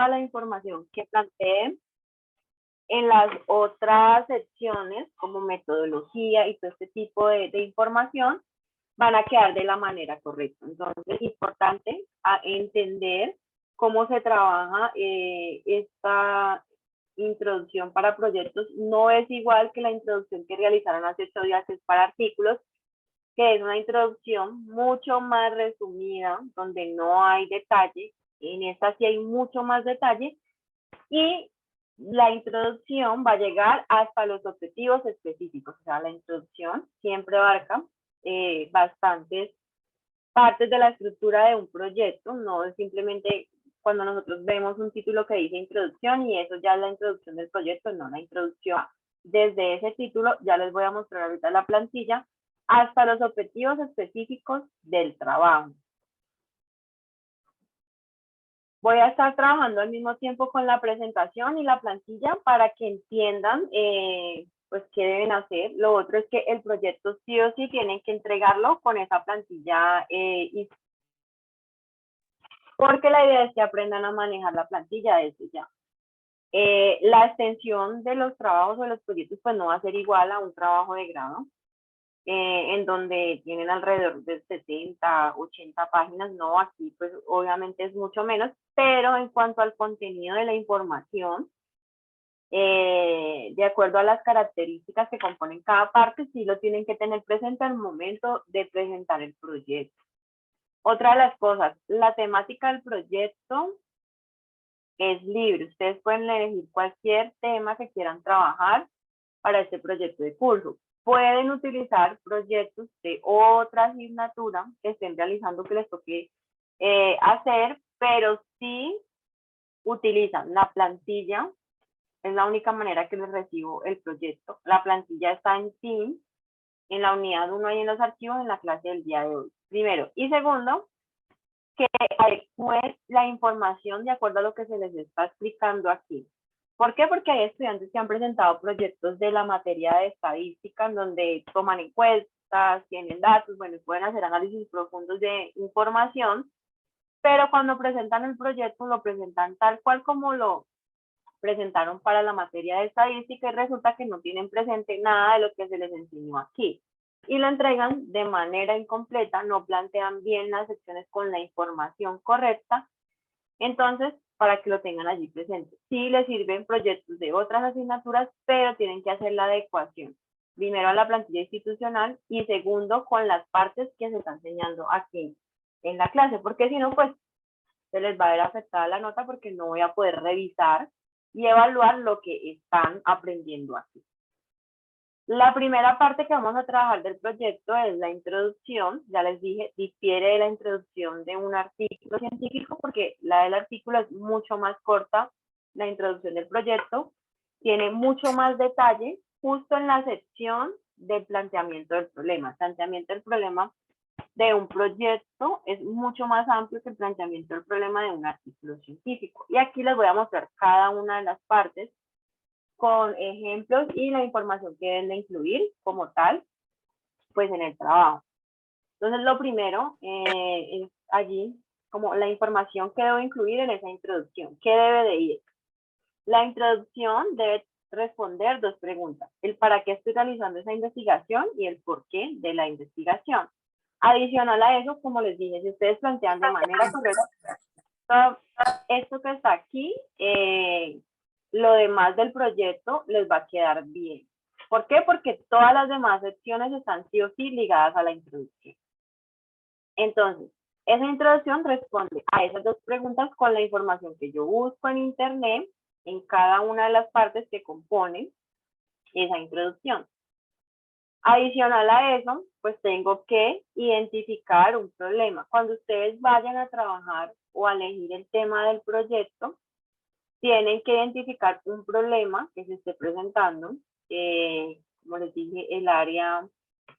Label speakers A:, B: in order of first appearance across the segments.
A: la información que planteen en las otras secciones, como metodología y todo este tipo de información, van a quedar de la manera correcta. Entonces, es importante entender cómo se trabaja esta introducción para proyectos. No es igual que la introducción que realizaron hace 8 días, que es para artículos, que es una introducción mucho más resumida, donde no hay detalle. En esta sí hay mucho más detalle, y la introducción va a llegar hasta los objetivos específicos. O sea, la introducción siempre abarca bastantes partes de la estructura de un proyecto, no es simplemente cuando nosotros vemos un título que dice introducción y eso ya es la introducción del proyecto. No, la introducción desde ese título, ya les voy a mostrar ahorita la plantilla, hasta los objetivos específicos del trabajo. Voy a estar trabajando al mismo tiempo con la presentación y la plantilla para que entiendan pues qué deben hacer. Lo otro es que el proyecto sí o sí tienen que entregarlo con esa plantilla, porque la idea es que aprendan a manejar la plantilla desde ya. La extensión de los trabajos o de los proyectos pues no va a ser igual a un trabajo de grado, en donde tienen alrededor de 70, 80 páginas. No, aquí pues obviamente es mucho menos, pero en cuanto al contenido de la información, de acuerdo a las características que componen cada parte, sí lo tienen que tener presente al momento de presentar el proyecto. Otra de las cosas, la temática del proyecto es libre. Ustedes pueden elegir cualquier tema que quieran trabajar para este proyecto de curso. Pueden utilizar proyectos de otra asignatura que estén realizando, que les toque hacer, pero sí utilizan la plantilla. Es la única manera que les recibo el proyecto. La plantilla está en Teams, en la unidad 1 y en los archivos, en la clase del día de hoy. Primero. Y segundo, que adecúen la información de acuerdo a lo que se les está explicando aquí. ¿Por qué? Porque hay estudiantes que han presentado proyectos de la materia de estadística, en donde toman encuestas, tienen datos, bueno, pueden hacer análisis profundos de información, pero cuando presentan el proyecto lo presentan tal cual como lo presentaron para la materia de estadística, y resulta que no tienen presente nada de lo que se les enseñó aquí. Y lo entregan de manera incompleta, no plantean bien las secciones con la información correcta. Entonces, para que lo tengan allí presente. Sí les sirven proyectos de otras asignaturas, pero tienen que hacer la adecuación. Primero a la plantilla institucional y segundo con las partes que se están enseñando aquí en la clase, porque si no, pues se les va a ver afectada la nota, porque no voy a poder revisar y evaluar lo que están aprendiendo aquí. La primera parte que vamos a trabajar del proyecto es la introducción. Ya les dije, difiere de la introducción de un artículo científico, porque la del artículo es mucho más corta. La introducción del proyecto tiene mucho más detalle justo en la sección de planteamiento del problema. El planteamiento del problema de un proyecto es mucho más amplio que el planteamiento del problema de un artículo científico. Y aquí les voy a mostrar cada una de las partes con ejemplos y la información que deben de incluir como tal, pues en el trabajo. Entonces, lo primero es allí como la información que debo incluir en esa introducción. ¿Qué debe de ir? La introducción debe responder 2 preguntas: el para qué estoy realizando esa investigación y el por qué de la investigación. Adicional a eso, como les dije, si ustedes plantean de manera correcta esto que está aquí, lo demás del proyecto les va a quedar bien. ¿Por qué? Porque todas las demás secciones están sí o sí ligadas a la introducción. Entonces, esa introducción responde a esas 2 preguntas con la información que yo busco en internet, en cada una de las partes que componen esa introducción. Adicional a eso, pues tengo que identificar un problema. Cuando ustedes vayan a trabajar o a elegir el tema del proyecto, tienen que identificar un problema que se esté presentando. Como les dije, el área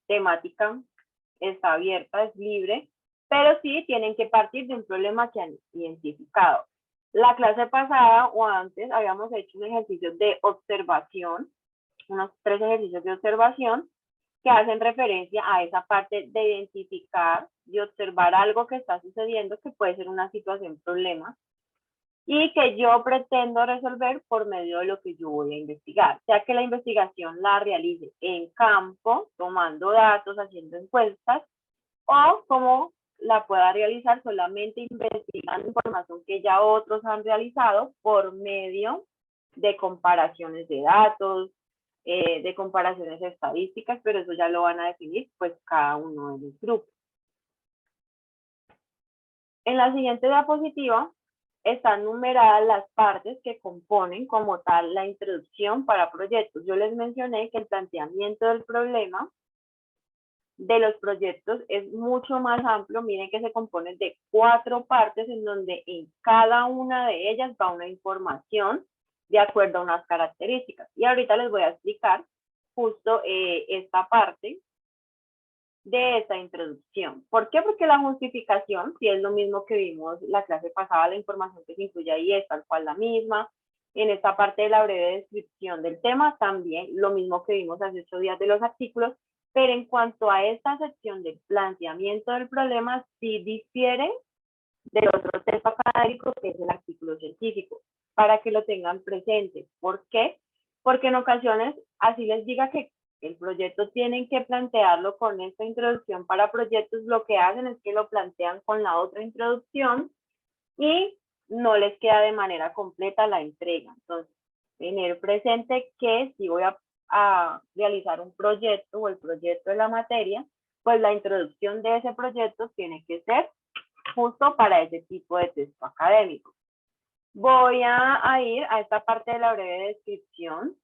A: temática está abierta, es libre, pero sí tienen que partir de un problema que han identificado. La clase pasada o antes habíamos hecho un ejercicio de observación, unos 3 ejercicios de observación que hacen referencia a esa parte de identificar y observar algo que está sucediendo, que puede ser una situación problema, y que yo pretendo resolver por medio de lo que yo voy a investigar, sea que la investigación la realice en campo, tomando datos, haciendo encuestas, o como la pueda realizar solamente investigando información que ya otros han realizado por medio de comparaciones de datos, de comparaciones estadísticas, pero eso ya lo van a definir pues cada uno de los grupos. En la siguiente diapositiva están numeradas las partes que componen como tal la introducción para proyectos. Yo les mencioné que el planteamiento del problema de los proyectos es mucho más amplio. Miren que se compone de 4 partes en donde en cada una de ellas va una información de acuerdo a unas características. Y ahorita les voy a explicar justo esta parte de esta introducción. ¿Por qué? Porque la justificación, si es lo mismo que vimos la clase pasada, la información que se incluye ahí es tal cual la misma. En esta parte de la breve descripción del tema, también lo mismo que vimos hace 8 días de los artículos, pero en cuanto a esta sección del planteamiento del problema, sí difiere del otro texto académico, que es el artículo científico, para que lo tengan presente. ¿Por qué? Porque en ocasiones, así les diga que el proyecto tienen que plantearlo con esta introducción para proyectos, lo que hacen es que lo plantean con la otra introducción y no les queda de manera completa la entrega. Entonces, tener presente que si voy a realizar un proyecto o el proyecto de la materia, pues la introducción de ese proyecto tiene que ser justo para ese tipo de texto académico. Voy a ir a esta parte de la breve descripción.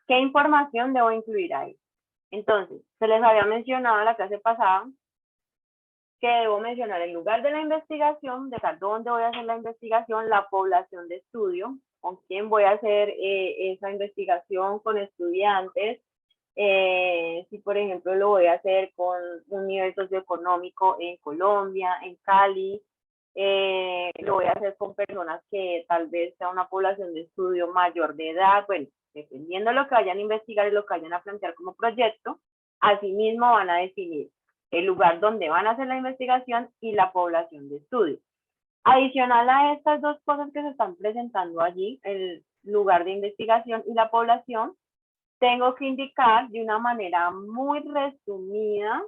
A: ¿Qué información debo incluir ahí? Entonces, se les había mencionado en la clase pasada que debo mencionar el lugar de la investigación, de dónde voy a hacer la investigación, la población de estudio, con quién voy a hacer esa investigación, con estudiantes, si por ejemplo lo voy a hacer con un nivel socioeconómico en Colombia, en Cali, lo voy a hacer con personas que tal vez sea una población de estudio mayor de edad, bueno, dependiendo de lo que vayan a investigar y lo que vayan a plantear como proyecto, asimismo van a definir el lugar donde van a hacer la investigación y la población de estudio. Adicional a estas dos cosas que se están presentando allí, el lugar de investigación y la población, tengo que indicar de una manera muy resumida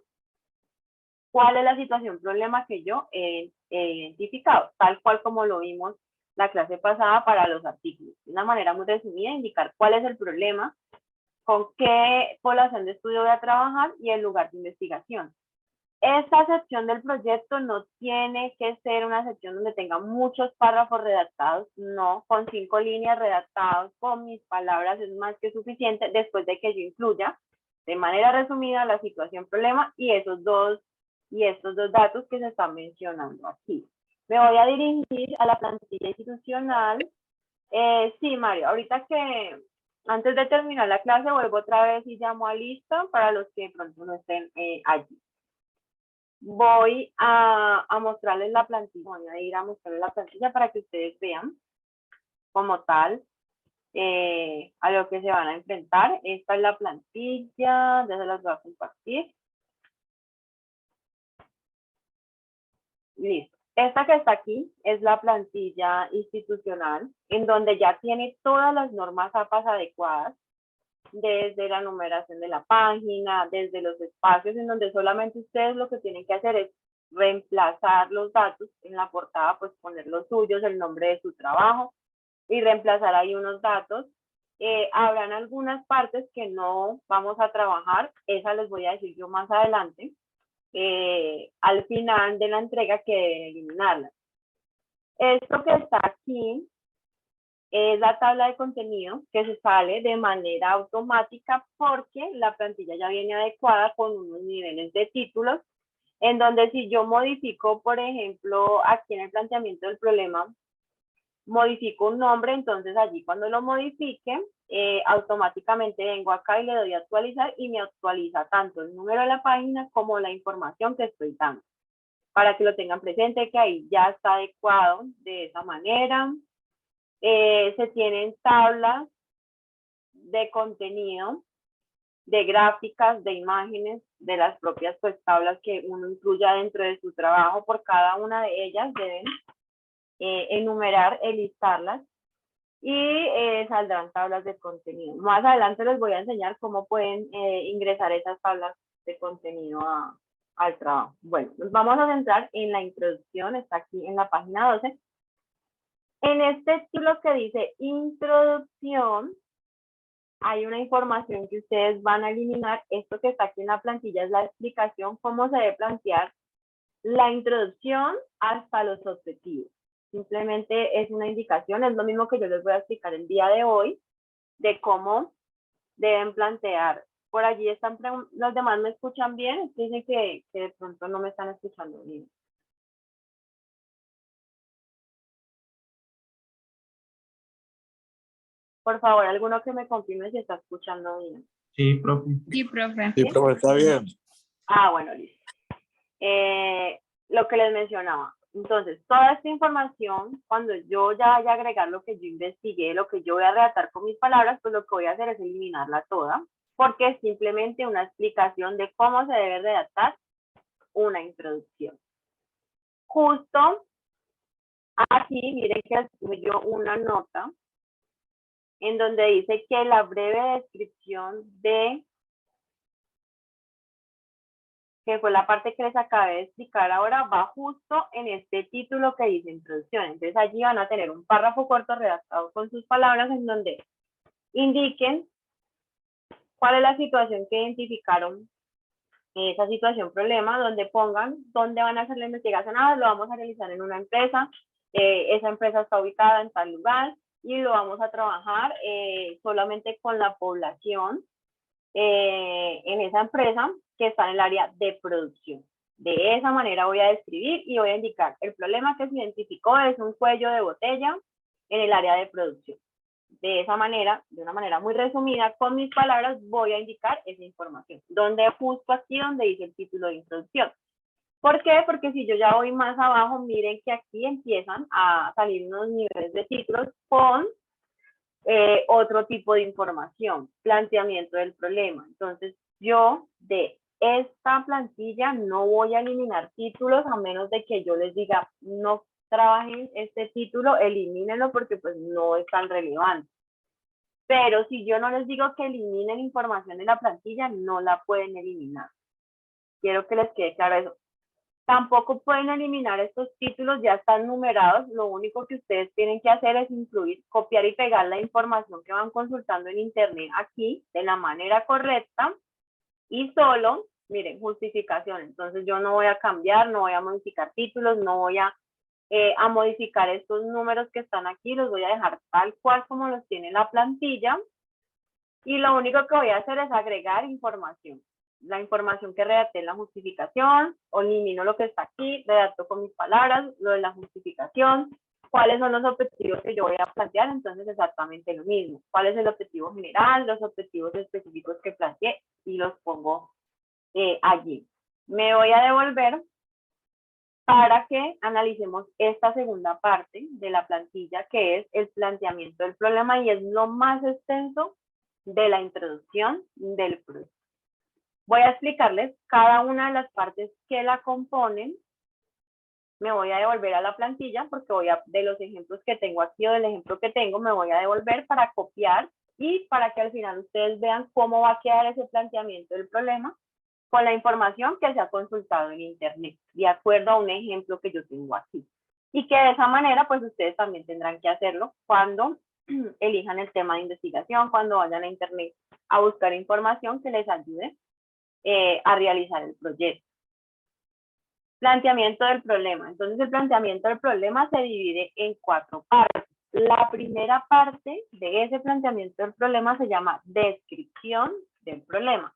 A: cuál es la situación, problema que yo he identificado, tal cual como lo vimos la clase pasada para los artículos. De una manera muy resumida, indicar cuál es el problema, con qué población de estudio voy a trabajar y el lugar de investigación. Esta sección del proyecto no tiene que ser una sección donde tenga muchos párrafos redactados, no, con 5 líneas redactadas con mis palabras es más que suficiente después de que yo incluya de manera resumida la situación, problema y estos dos datos que se están mencionando aquí. Me voy a dirigir a la plantilla institucional. Sí, Mario, ahorita que antes de terminar la clase vuelvo otra vez y llamo a lista para los que de pronto no estén allí. Voy a mostrarles la plantilla, voy a ir a mostrarles la plantilla para que ustedes vean como tal a lo que se van a enfrentar. Esta es la plantilla, ya se las voy a compartir. Listo. Esta que está aquí es la plantilla institucional, en donde ya tiene todas las normas APAS adecuadas, desde la numeración de la página, desde los espacios en donde solamente ustedes lo que tienen que hacer es reemplazar los datos en la portada, pues poner los suyos, el nombre de su trabajo y reemplazar ahí unos datos. Habrán algunas partes que no vamos a trabajar, esas les voy a decir yo más adelante, al final de la entrega que deben eliminarlas. Esto que está aquí es la tabla de contenido que se sale de manera automática porque la plantilla ya viene adecuada con unos niveles de títulos, en donde si yo modifico, por ejemplo, aquí en el planteamiento del problema, modifico un nombre, entonces allí cuando lo modifique, automáticamente vengo acá y le doy a actualizar y me actualiza tanto el número de la página como la información que estoy dando. Para que lo tengan presente, que ahí ya está adecuado de esa manera. Se tienen tablas de contenido, de gráficas, de imágenes, de las propias pues tablas que uno incluya dentro de su trabajo. Por cada una de ellas deben enumerar, listarlas y saldrán tablas de contenido. Más adelante les voy a enseñar cómo pueden ingresar esas tablas de contenido al trabajo. Bueno, nos vamos a centrar en la introducción, está aquí en la página 12. En este título que dice introducción, hay una información que ustedes van a eliminar. Esto que está aquí en la plantilla es la explicación, cómo se debe plantear la introducción hasta los objetivos. Simplemente es una indicación, es lo mismo que yo les voy a explicar el día de hoy, de cómo deben plantear. Por allí están, los demás me escuchan bien, dicen que de pronto no me están escuchando bien. Por favor, alguno que me confirme si está escuchando bien.
B: Sí, profe.
C: Sí, profe.
D: Sí, profe, está bien.
A: Ah, bueno, listo. Lo que les mencionaba. Entonces, toda esta información, cuando yo ya vaya a agregar lo que yo investigué, lo que yo voy a redactar con mis palabras, pues lo que voy a hacer es eliminarla toda, porque es simplemente una explicación de cómo se debe redactar una introducción. Justo aquí, miren que escribí yo una nota en donde dice que la breve descripción de, que fue la parte que les acabé de explicar ahora, va justo en este título que dice introducción. Entonces allí van a tener un párrafo corto redactado con sus palabras en donde indiquen cuál es la situación que identificaron, esa situación problema, donde pongan dónde van a hacer la investigación. Ah, lo vamos a realizar en una empresa, esa empresa está ubicada en tal lugar y lo vamos a trabajar solamente con la población en esa empresa que está en el área de producción. De esa manera voy a describir y voy a indicar el problema que se identificó es un cuello de botella en el área de producción. De esa manera, de una manera muy resumida, con mis palabras voy a indicar esa información. Donde justo aquí donde dice el título de introducción. ¿Por qué? Porque si yo ya voy más abajo, miren que aquí empiezan a salir unos niveles de títulos con otro tipo de información, planteamiento del problema. Entonces, yo de esta plantilla no voy a eliminar títulos a menos de que yo les diga, no trabajen este título, elimínenlo porque pues no es tan relevante. Pero si yo no les digo que eliminen información de la plantilla, no la pueden eliminar. Quiero que les quede claro eso. Tampoco pueden eliminar estos títulos, ya están numerados. Lo único que ustedes tienen que hacer es incluir, copiar y pegar la información que van consultando en internet aquí de la manera correcta y solo, miren, justificación. Entonces yo no voy a cambiar, no voy a modificar títulos, no voy a modificar estos números que están aquí, los voy a dejar tal cual como los tiene la plantilla. Y lo único que voy a hacer es agregar información. La información que redacté en la justificación, elimino lo que está aquí, redacto con mis palabras, lo de la justificación, cuáles son los objetivos que yo voy a plantear, entonces exactamente lo mismo. ¿Cuál es el objetivo general, los objetivos específicos que planteé? Y los pongo allí. Me voy a devolver para que analicemos esta segunda parte de la plantilla, que es el planteamiento del problema y es lo más extenso de la introducción del proyecto. Voy a explicarles cada una de las partes que la componen. Me voy a devolver a la plantilla porque voy a, de los ejemplos que tengo aquí o del ejemplo que tengo, me voy a devolver para copiar y para que al final ustedes vean cómo va a quedar ese planteamiento del problema con la información que se ha consultado en internet, de acuerdo a un ejemplo que yo tengo aquí. Y que de esa manera, pues ustedes también tendrán que hacerlo cuando elijan el tema de investigación, cuando vayan a internet a buscar información que les ayude a realizar el proyecto. Planteamiento del problema. Entonces, el planteamiento del problema se divide en 4 partes. La primera parte de ese planteamiento del problema se llama descripción del problema.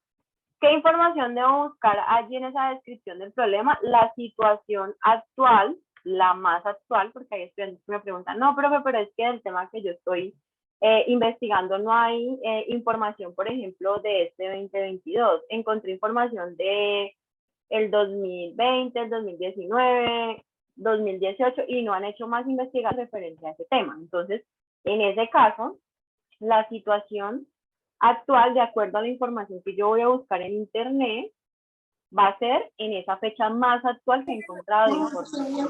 A: ¿Qué información debo buscar allí en esa descripción del problema? La situación actual, la más actual, porque hay estudiantes que me preguntan, no, profe, pero es que del tema que yo estoy investigando no hay información, por ejemplo, de este 2022. Encontré información de el 2020, el 2019, 2018 y no han hecho más investigación referente a ese tema. Entonces, en ese caso, la situación actual, de acuerdo a la información que yo voy a buscar en internet, va a ser en esa fecha más actual que he encontrado de información.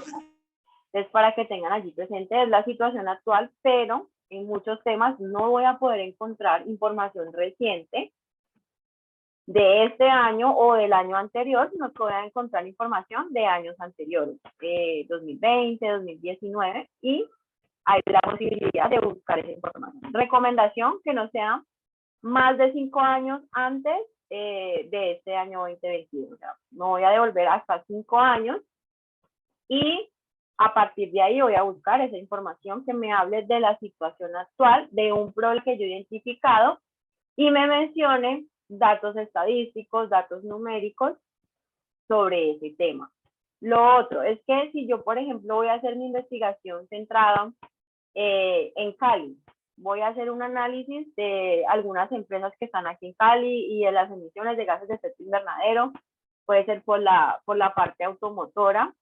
A: Entonces, para que tengan allí presente, es la situación actual, pero en muchos temas no voy a poder encontrar información reciente de este año o del año anterior, sino que voy a encontrar información de años anteriores, 2020, 2019, y hay la posibilidad de buscar esa información. Recomendación que no sea más de 5 años antes de este año 2021. O sea, no voy a devolver hasta 5 años y a partir de ahí voy a buscar esa información que me hable de la situación actual, de un problema que yo he identificado y me mencione datos estadísticos, datos numéricos sobre ese tema. Lo otro es que si yo, por ejemplo, voy a hacer mi investigación centrada en Cali, voy a hacer un análisis de algunas empresas que están aquí en Cali y de las emisiones de gases de efecto invernadero, puede ser por la parte automotora,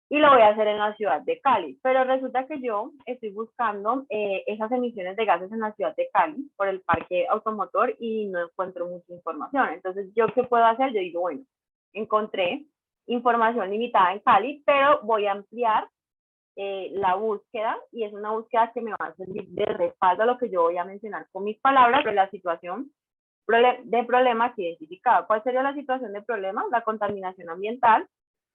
A: y lo voy a hacer en la ciudad de Cali. Pero resulta que yo estoy buscando esas emisiones de gases en la ciudad de Cali por el parque automotor y no encuentro mucha información. Entonces, ¿yo qué puedo hacer? Yo digo, bueno, encontré información limitada en Cali, pero voy a ampliar la búsqueda y es una búsqueda que me va a servir de respaldo a lo que yo voy a mencionar con mis palabras de la situación de problema que identificaba. ¿Cuál sería la situación de problema? La contaminación ambiental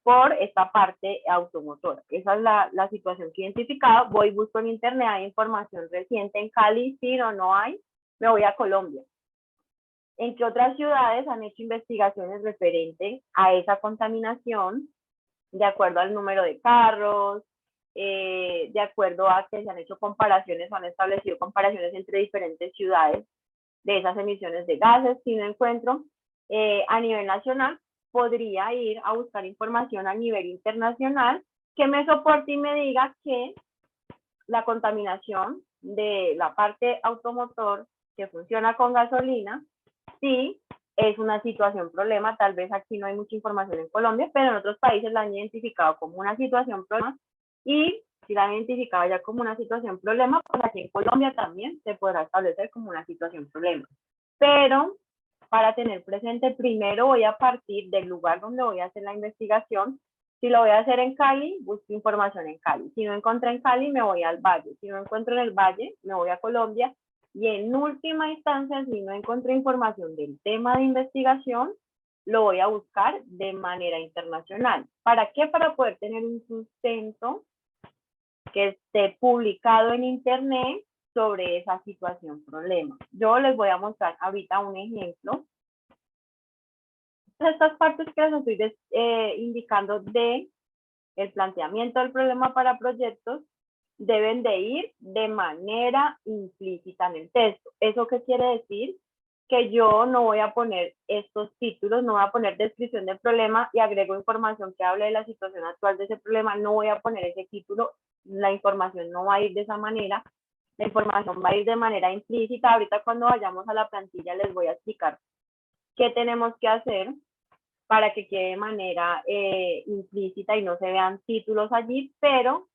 A: por esta parte automotora. Esa es la situación que identificaba. Voy, busco en internet, hay información reciente en Cali, sí o no hay, me voy a Colombia. ¿En qué otras ciudades han hecho investigaciones referentes a esa contaminación de acuerdo al número de carros, de acuerdo a que se han hecho comparaciones o han establecido comparaciones entre diferentes ciudades de esas emisiones de gases? Si no encuentro a nivel nacional, podría ir a buscar información a nivel internacional que me soporte y me diga que la contaminación de la parte automotor que funciona con gasolina, sí es una situación problema. Tal vez aquí no hay mucha información en Colombia, pero en otros países la han identificado como una situación problema, y si la han identificado ya como una situación problema, pues aquí en Colombia también se podrá establecer como una situación problema. Pero para tener presente, primero voy a partir del lugar donde voy a hacer la investigación. Si lo voy a hacer en Cali, busco información en Cali. Si no encuentro en Cali, me voy al Valle. Si no encuentro en el Valle, me voy a Colombia. Y en última instancia, si no encuentro información del tema de investigación, lo voy a buscar de manera internacional. ¿Para qué? Para poder tener un sustento que esté publicado en internet sobre esa situación problema. Yo les voy a mostrar ahorita un ejemplo. Estas partes que les estoy indicando de el planteamiento del problema para proyectos deben de ir de manera implícita en el texto. ¿Eso qué quiere decir? Que yo no voy a poner estos títulos, no voy a poner descripción del problema y agrego información que hable de la situación actual de ese problema, no voy a poner ese título, la información no va a ir de esa manera, la información va a ir de manera implícita. Ahorita cuando vayamos a la plantilla les voy a explicar qué tenemos que hacer para que quede de manera implícita y no se vean títulos allí, pero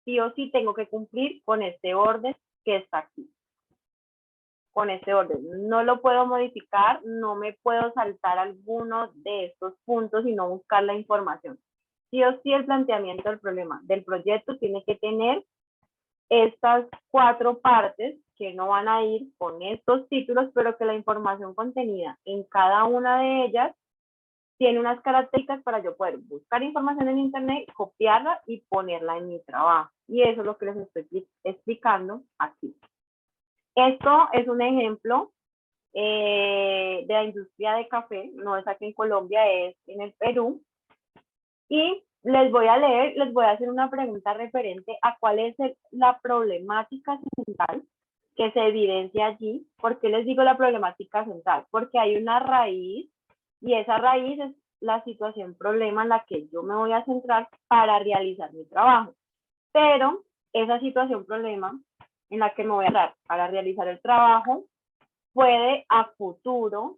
A: sí o sí tengo que cumplir con este orden que está aquí. Con este orden. No lo puedo modificar, no me puedo saltar alguno de estos puntos y no buscar la información. Sí o sí el planteamiento del problema del proyecto tiene que tener estas 4 partes que no van a ir con estos títulos, pero que la información contenida en cada una de ellas tiene unas características para yo poder buscar información en internet, copiarla y ponerla en mi trabajo. Y eso es lo que les estoy explicando aquí. Esto es un ejemplo de la industria de café, no es aquí en Colombia, es en el Perú. Y les voy a leer, les voy a hacer una pregunta referente a cuál es la problemática central que se evidencia allí. ¿Por qué les digo la problemática central? Porque hay una raíz y esa raíz es la situación problema en la que yo me voy a centrar para realizar mi trabajo. Pero esa situación problema en la que me voy a centrar para realizar el trabajo puede a futuro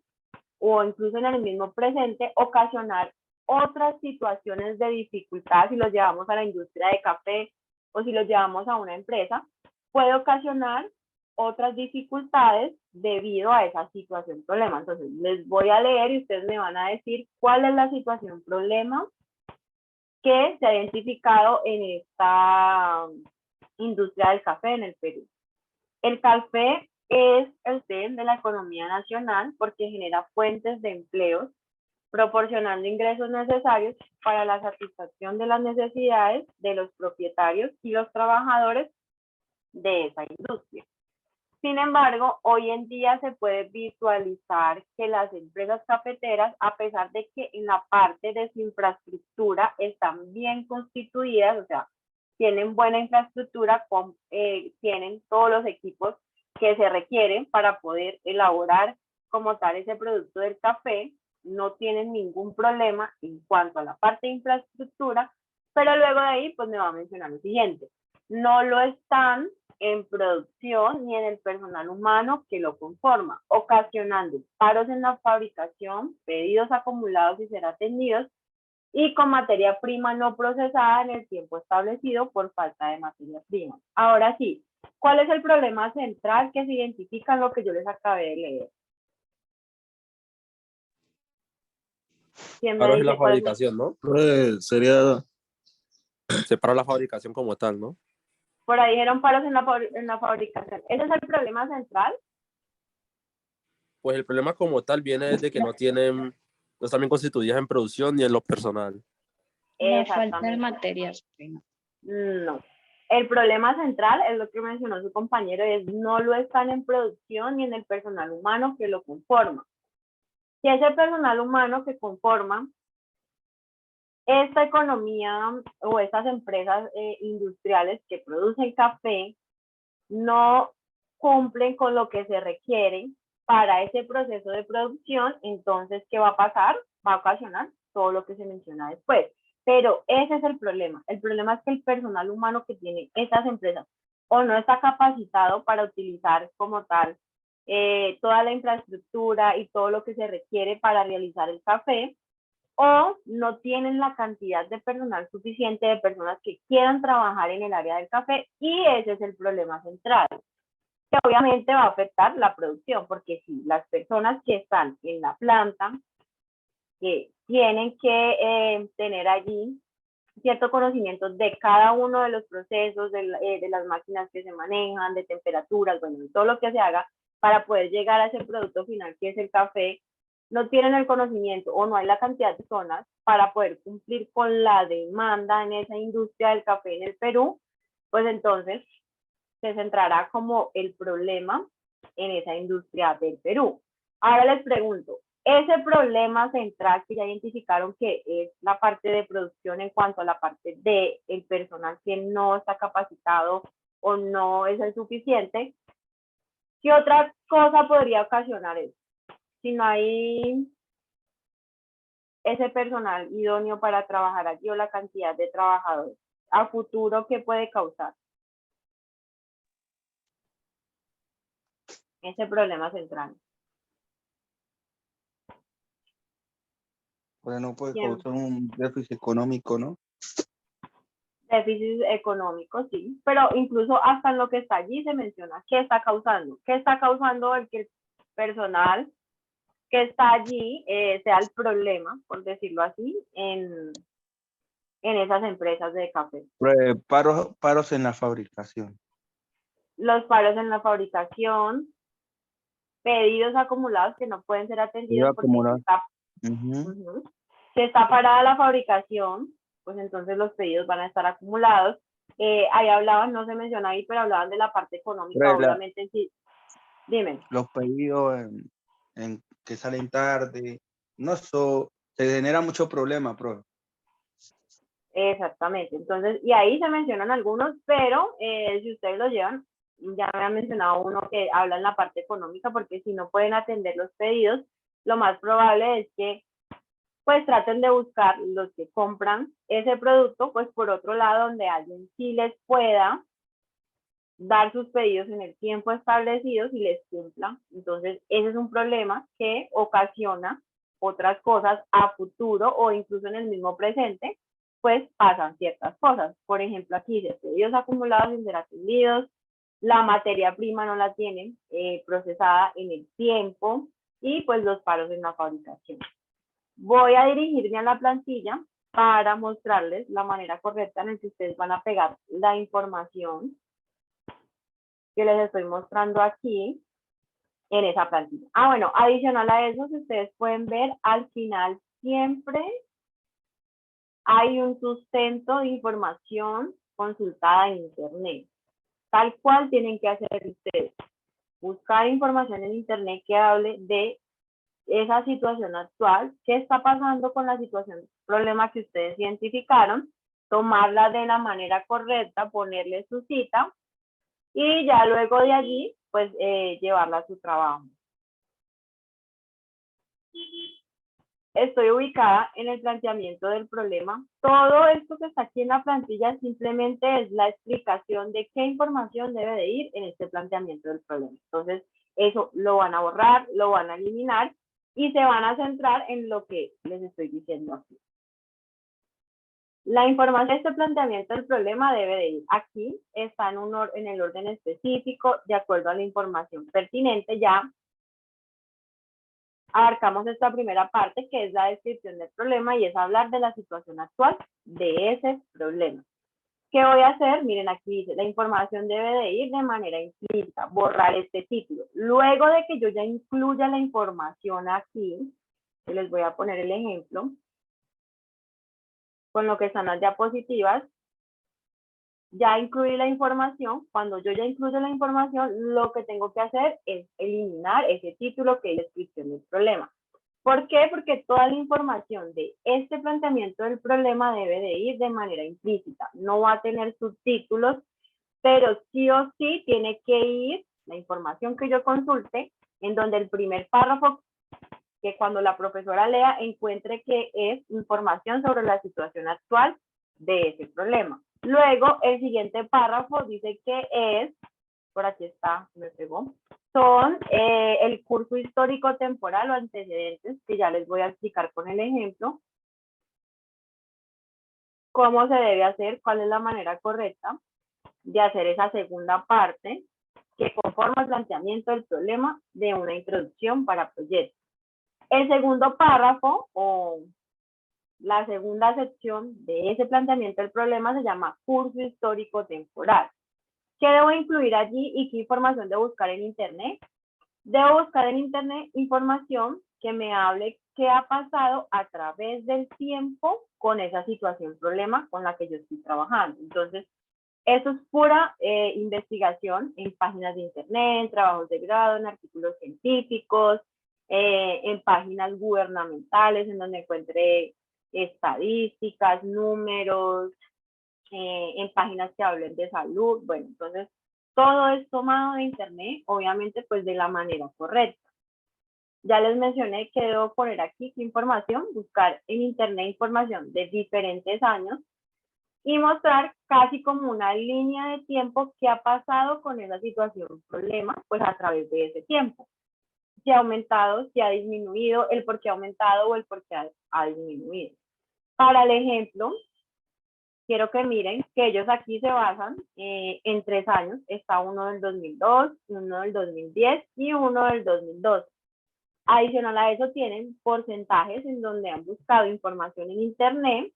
A: o incluso en el mismo presente ocasionar otras situaciones de dificultad. Si los llevamos a la industria de café o si los llevamos a una empresa, puede ocasionar otras dificultades debido a esa situación problema. Entonces, les voy a leer y ustedes me van a decir cuál es la situación problema que se ha identificado en esta industria del café en el Perú. El café es el té de la economía nacional porque genera fuentes de empleos, proporcionando ingresos necesarios para la satisfacción de las necesidades de los propietarios y los trabajadores de esa industria. Sin embargo, hoy en día se puede visualizar que las empresas cafeteras, a pesar de que en la parte de su infraestructura están bien constituidas, o sea, tienen buena infraestructura, tienen todos los equipos que se requieren para poder elaborar como tal ese producto del café, no tienen ningún problema en cuanto a la parte de infraestructura, pero luego de ahí pues me va a mencionar lo siguiente, no lo están en producción ni en el personal humano que lo conforma, ocasionando paros en la fabricación, pedidos acumulados y ser atendidos, y con materia prima no procesada en el tiempo establecido por falta de materia prima. Ahora sí, ¿cuál es el problema central que se identifica en lo que yo les acabé de leer? ¿Quién me
B: Paros en
A: dice
B: la
A: cuál es?
B: fabricación, ¿no?
C: Pues sería,
B: Se para la fabricación como tal, ¿no?
A: Por ahí dijeron paros en la fabricación. ¿Ese es el problema central?
B: Pues el problema como tal viene desde que no están bien constituidas en producción ni en lo personal.
D: La falta de
A: Exactamente.
D: materias primas.
A: No. El problema central es lo que mencionó su compañero, es no lo están en producción ni en el personal humano que lo conforma. Si ese personal humano que conforma esta economía o estas empresas industriales que producen café no cumplen con lo que se requiere para ese proceso de producción, entonces, ¿qué va a pasar? Va a ocasionar todo lo que se menciona después. Pero ese es el problema. El problema es que el personal humano que tiene estas empresas o no está capacitado para utilizar como tal toda la infraestructura y todo lo que se requiere para realizar el café, o no tienen la cantidad de personal suficiente de personas que quieran trabajar en el área del café, y ese es el problema central, que obviamente va a afectar la producción, porque si las personas que están en la planta que tienen que tener allí cierto conocimiento de cada uno de los procesos, de las máquinas que se manejan, de temperaturas, bueno, de todo lo que se haga para poder llegar a ese producto final que es el café, no tienen el conocimiento o no hay la cantidad de personas para poder cumplir con la demanda en esa industria del café en el Perú, pues entonces se centrará como el problema en esa industria del Perú. Ahora les pregunto, ese problema central que ya identificaron que es la parte de producción en cuanto a la parte del personal que no está capacitado o no es el suficiente, ¿qué otra cosa podría ocasionar eso? Si no hay ese personal idóneo para trabajar allí o la cantidad de trabajadores, a futuro, ¿qué puede causar? Ese problema central.
C: bueno, puede
A: Bien.
C: causar un déficit económico, ¿no?
A: Déficit económico, sí, pero incluso hasta en lo que está allí se menciona qué está causando. ¿Qué está causando el que el personal que está allí sea el problema, por decirlo así, en esas empresas de café?
C: Paros en la fabricación.
A: Los paros en la fabricación, pedidos acumulados que no pueden ser atendidos porque si está parada la fabricación, pues entonces los pedidos van a estar acumulados. Ahí hablaban, no se menciona ahí, pero hablaban de la parte económica, obviamente sí. Dime.
C: Los pedidos en que salen tarde, no so, se genera mucho problema, pro.
A: Exactamente, entonces, y ahí se mencionan algunos, pero si ustedes lo llevan, ya me han mencionado uno que habla en la parte económica, porque si no pueden atender los pedidos, lo más probable es que pues traten de buscar los que compran ese producto, pues por otro lado, donde alguien sí les pueda dar sus pedidos en el tiempo establecido y les cumpla. Entonces, ese es un problema que ocasiona otras cosas a futuro o incluso en el mismo presente, pues pasan ciertas cosas. Por ejemplo, aquí dice pedidos acumulados sin ser atendidos, la materia prima no la tienen procesada en el tiempo y pues los paros en la fabricación. Voy a dirigirme a la plantilla para mostrarles la manera correcta en la que ustedes van a pegar la información que les estoy mostrando aquí en esa plantilla. Ah, bueno, adicional a eso, si ustedes pueden ver, al final siempre hay un sustento de información consultada en Internet. Tal cual tienen que hacer ustedes. Buscar información en Internet que hable de esa situación actual, qué está pasando con la situación, problema que ustedes identificaron, tomarla de la manera correcta, ponerle su cita y ya luego de allí, pues llevarla a su trabajo. Estoy ubicada en el planteamiento del problema. Todo esto que está aquí en la plantilla simplemente es la explicación de qué información debe de ir en este planteamiento del problema. Entonces, eso lo van a borrar, lo van a eliminar y se van a centrar en lo que les estoy diciendo aquí. La información de este planteamiento del problema debe de ir aquí, está en el orden específico, de acuerdo a la información pertinente. Ya abarcamos esta primera parte, que es la descripción del problema, y es hablar de la situación actual de ese problema. ¿Qué voy a hacer? Miren, aquí dice, la información debe de ir de manera implícita, borrar este título. Luego de que yo ya incluya la información aquí, les voy a poner el ejemplo, con lo que están las diapositivas, ya incluí la información. Cuando yo ya incluyo la información, lo que tengo que hacer es eliminar ese título que es descripción del problema. ¿Por qué? Porque toda la información de este planteamiento del problema debe de ir de manera implícita. No va a tener subtítulos, pero sí o sí tiene que ir la información que yo consulte, en donde el primer párrafo, que cuando la profesora lea, encuentre que es información sobre la situación actual de ese problema. Luego, el siguiente párrafo dice que es, por aquí está, me pegó, son el curso histórico temporal o antecedentes, que ya les voy a explicar con el ejemplo, cómo se debe hacer, cuál es la manera correcta de hacer esa segunda parte, que conforma el planteamiento del problema de una introducción para proyectos. El segundo párrafo o la segunda sección de ese planteamiento del problema se llama curso histórico temporal. ¿Qué debo incluir allí y qué información debo buscar en Internet? Debo buscar en Internet información que me hable qué ha pasado a través del tiempo con esa situación, problema con la que yo estoy trabajando. Entonces, eso es pura investigación en páginas de Internet, en trabajos de grado, en artículos científicos, en páginas gubernamentales, en donde encuentre estadísticas, números, en páginas que hablen de salud. Bueno, entonces todo es tomado de Internet, obviamente pues de la manera correcta. Ya les mencioné que debo poner aquí qué información, buscar en Internet información de diferentes años y mostrar casi como una línea de tiempo que ha pasado con esa situación, problema, pues a través de ese tiempo. Si ha aumentado, si ha disminuido, el por qué ha aumentado o el por qué ha disminuido. Para el ejemplo, quiero que miren que ellos aquí se basan en 3 años. Está uno del 2002, uno del 2010 y uno del 2012. Adicional a eso tienen porcentajes en donde han buscado información en Internet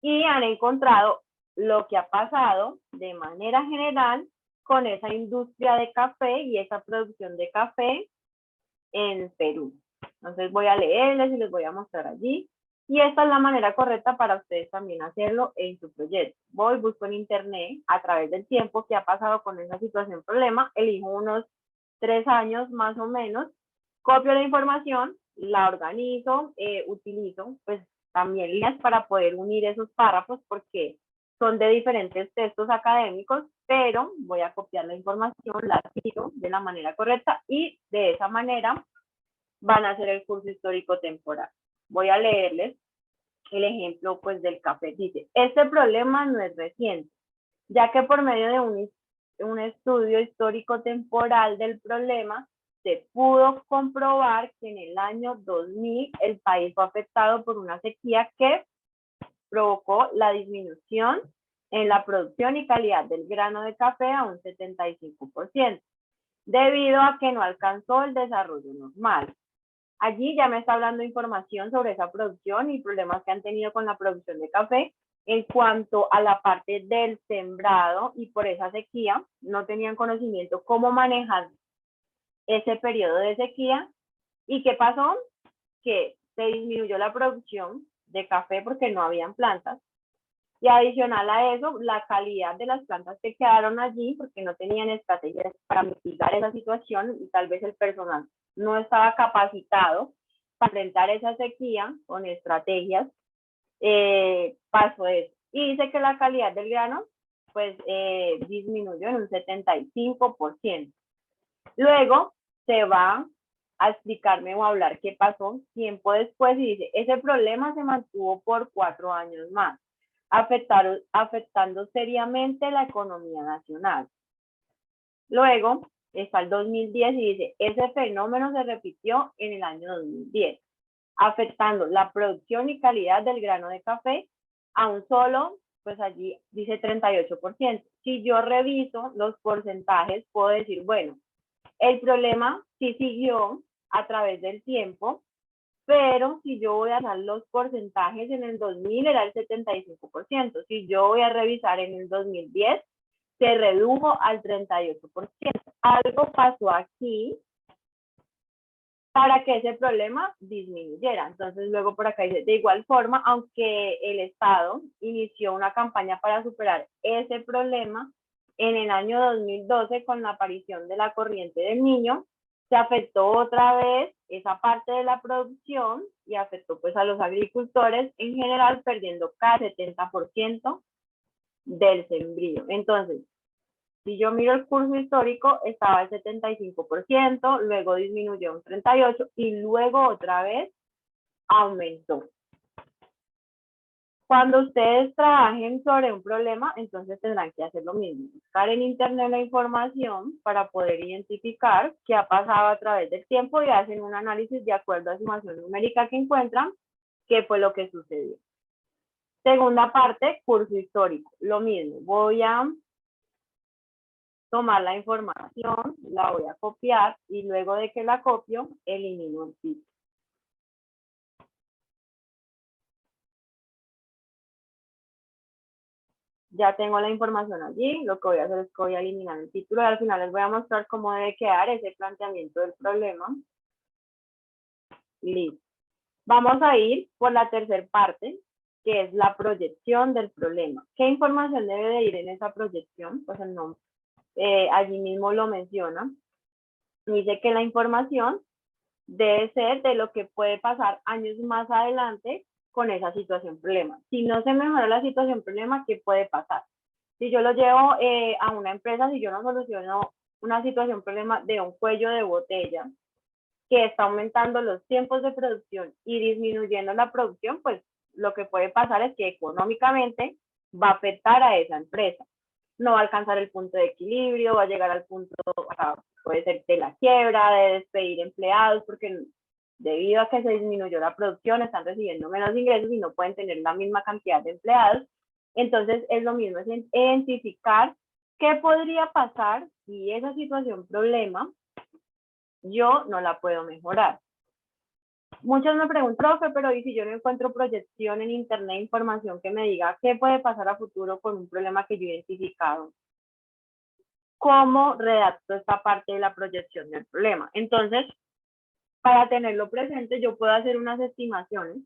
A: y han encontrado lo que ha pasado de manera general con esa industria de café y esa producción de café en Perú. Entonces voy a leerles y les voy a mostrar allí. Y esta es la manera correcta para ustedes también hacerlo en su proyecto. Voy, busco en Internet a través del tiempo que ha pasado con esa situación, problema, elijo unos 3 años más o menos, copio la información, la organizo, utilizo pues también líneas para poder unir esos párrafos porque son de diferentes textos académicos, pero voy a copiar la información, la cito de la manera correcta y de esa manera van a hacer el curso histórico temporal. Voy a leerles el ejemplo pues del café. Dice, este problema no es reciente, ya que por medio de un estudio histórico temporal del problema se pudo comprobar que en el año 2000 el país fue afectado por una sequía que provocó la disminución en la producción y calidad del grano de café a un 75%, debido a que no alcanzó el desarrollo normal. Allí ya me está dando información sobre esa producción y problemas que han tenido con la producción de café en cuanto a la parte del sembrado, y por esa sequía no tenían conocimiento cómo manejar ese periodo de sequía. ¿Y qué pasó? Que se disminuyó la producción de café porque no habían plantas. Y adicional a eso, la calidad de las plantas que quedaron allí, porque no tenían estrategias para mitigar esa situación y tal vez el personal no estaba capacitado para enfrentar esa sequía con estrategias, pasó eso. Y dice que la calidad del grano pues disminuyó en un 75%. Luego se va a explicarme o a hablar qué pasó tiempo después y dice, ese problema se mantuvo por 4 años más, afectando seriamente la economía nacional. Luego está el 2010 y dice, ese fenómeno se repitió en el año 2010, afectando la producción y calidad del grano de café a un solo, pues allí dice 38%. Si yo reviso los porcentajes, puedo decir, bueno, el problema sí siguió a través del tiempo, pero si yo voy a dar los porcentajes, en el 2000 era el 75%. Si yo voy a revisar en el 2010, se redujo al 38%. Algo pasó aquí para que ese problema disminuyera. Entonces luego por acá dice, de igual forma, aunque el Estado inició una campaña para superar ese problema, en el año 2012, con la aparición de la corriente del Niño, se afectó otra vez esa parte de la producción y afectó pues a los agricultores en general, perdiendo casi 70% del sembrío. Entonces, si yo miro el curso histórico, estaba el 75%, luego disminuyó un 38% y luego otra vez aumentó. Cuando ustedes trabajen sobre un problema, entonces tendrán que hacer lo mismo, buscar en internet la información para poder identificar qué ha pasado a través del tiempo y hacen un análisis de acuerdo a la información numérica que encuentran, qué fue lo que sucedió. Segunda parte, curso histórico. Lo mismo, voy a tomar la información, la voy a copiar y luego de que la copio, elimino el título. Ya tengo la información allí, lo que voy a hacer es que voy a eliminar el título y al final les voy a mostrar cómo debe quedar ese planteamiento del problema. Listo. Vamos a ir por la tercera parte, que es la proyección del problema. ¿Qué información debe de ir en esa proyección? Pues el nombre, allí mismo lo menciona. Dice que la información debe ser de lo que puede pasar años más adelante con esa situación problema. Si no se mejora la situación problema, ¿qué puede pasar? Si yo lo llevo a una empresa, si yo no soluciono una situación problema de un cuello de botella que está aumentando los tiempos de producción y disminuyendo la producción, pues lo que puede pasar es que económicamente va a afectar a esa empresa. No va a alcanzar el punto de equilibrio, va a llegar al punto, puede ser de la quiebra, de despedir empleados, porque debido a que se disminuyó la producción, están recibiendo menos ingresos y no pueden tener la misma cantidad de empleados. Entonces es lo mismo, es identificar qué podría pasar si esa situación problema yo no la puedo mejorar. Muchos me preguntan, profe, pero ¿y si yo no encuentro proyección en internet, información que me diga qué puede pasar a futuro con un problema que yo he identificado? ¿Cómo redacto esta parte de la proyección del problema? Entonces, para tenerlo presente, yo puedo hacer unas estimaciones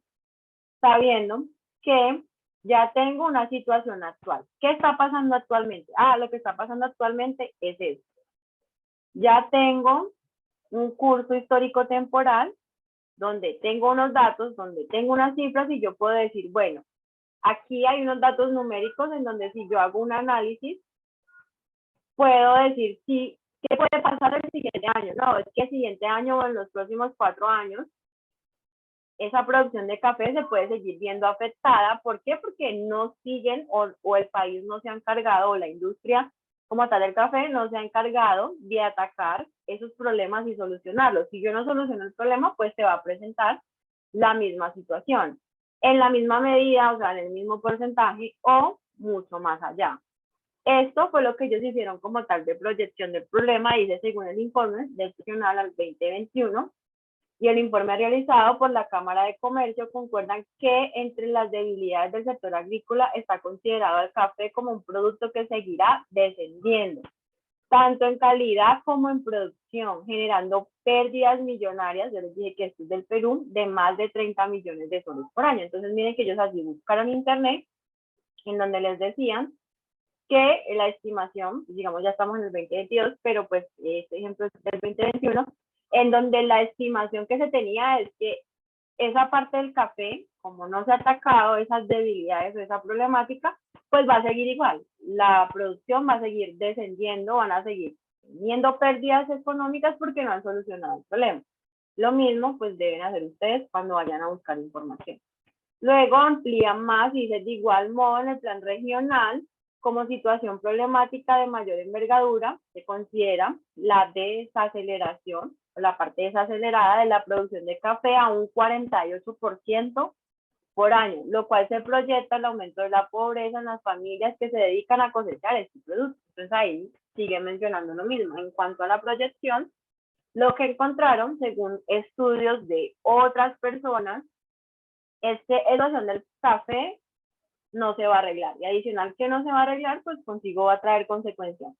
A: sabiendo que ya tengo una situación actual. ¿Qué está pasando actualmente? Lo que está pasando actualmente es esto. Ya tengo un curso histórico temporal donde tengo unos datos, donde tengo unas cifras y yo puedo decir, bueno, aquí hay unos datos numéricos en donde si yo hago un análisis, puedo decir, sí, ¿qué puede pasar el siguiente año? No, es que el siguiente año o en los próximos 4 años, esa producción de café se puede seguir viendo afectada. ¿Por qué? Porque no siguen o el país no se ha encargado, o la industria como tal del café no se ha encargado de atacar esos problemas y solucionarlos. Si yo no soluciono el problema, pues se va a presentar la misma situación, en la misma medida, o sea, en el mismo porcentaje o mucho más allá. Esto fue lo que ellos hicieron como tal de proyección del problema, dice según el informe del Nacional al 2021, y el informe realizado por la Cámara de Comercio concuerdan que entre las debilidades del sector agrícola está considerado el café como un producto que seguirá descendiendo, tanto en calidad como en producción, generando pérdidas millonarias, yo les dije que esto es del Perú, de más de 30 millones de soles por año. Entonces miren que ellos así buscaron en internet, en donde les decían que la estimación, digamos ya estamos en el 2022, pero pues este ejemplo es del 2021, en donde la estimación que se tenía es que esa parte del café, como no se ha atacado esas debilidades o esa problemática, pues va a seguir igual. La producción va a seguir descendiendo, van a seguir teniendo pérdidas económicas porque no han solucionado el problema. Lo mismo pues deben hacer ustedes cuando vayan a buscar información. Luego amplían más y dice de igual modo en el plan regional, como situación problemática de mayor envergadura, se considera la desaceleración, o la parte desacelerada de la producción de café a un 48% por año, lo cual se proyecta el aumento de la pobreza en las familias que se dedican a cosechar este producto. Entonces ahí sigue mencionando lo mismo. En cuanto a la proyección, lo que encontraron, según estudios de otras personas, es que la situación del café no se va a arreglar. Y adicional que no se va a arreglar, pues consigo va a traer consecuencias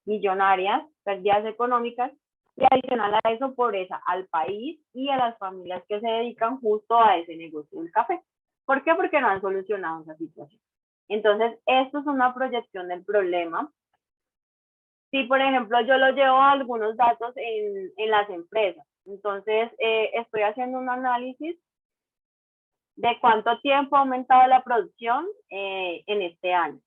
A: millonarias, pérdidas económicas, y adicional a eso, pobreza al país y a las familias que se dedican justo a ese negocio del café. ¿Por qué? Porque no han solucionado esa situación. Entonces, esto es una proyección del problema. Si, por ejemplo, yo lo llevo a algunos datos en las empresas, entonces estoy haciendo un análisis de cuánto tiempo ha aumentado la producción en este año.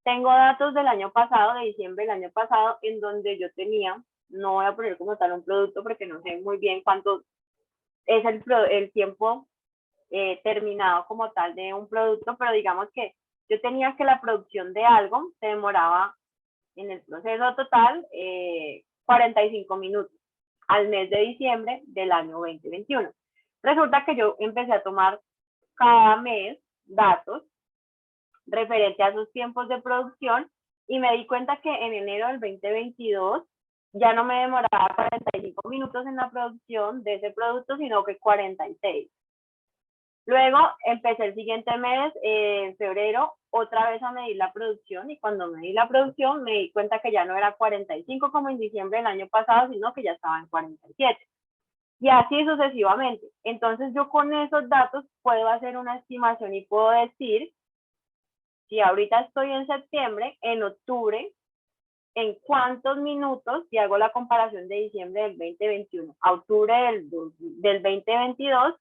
A: Tengo datos del año pasado, de diciembre del año pasado, en donde yo tenía, no voy a poner como tal un producto porque no sé muy bien cuánto es el tiempo terminado como tal de un producto, pero digamos que yo tenía que la producción de algo se demoraba en el proceso total 45 minutos al mes de diciembre del año 2021. Resulta que yo empecé a tomar cada mes datos referente a sus tiempos de producción y me di cuenta que en enero del 2022 ya no me demoraba 45 minutos en la producción de ese producto, sino que 46. Luego empecé el siguiente mes, en febrero, otra vez a medir la producción y cuando medí la producción me di cuenta que ya no era 45 como en diciembre del año pasado, sino que ya estaba en 47. Y así sucesivamente. Entonces yo con esos datos puedo hacer una estimación y puedo decir, si ahorita estoy en septiembre, en octubre, en cuántos minutos, si hago la comparación de diciembre del 2021 a octubre del 2022,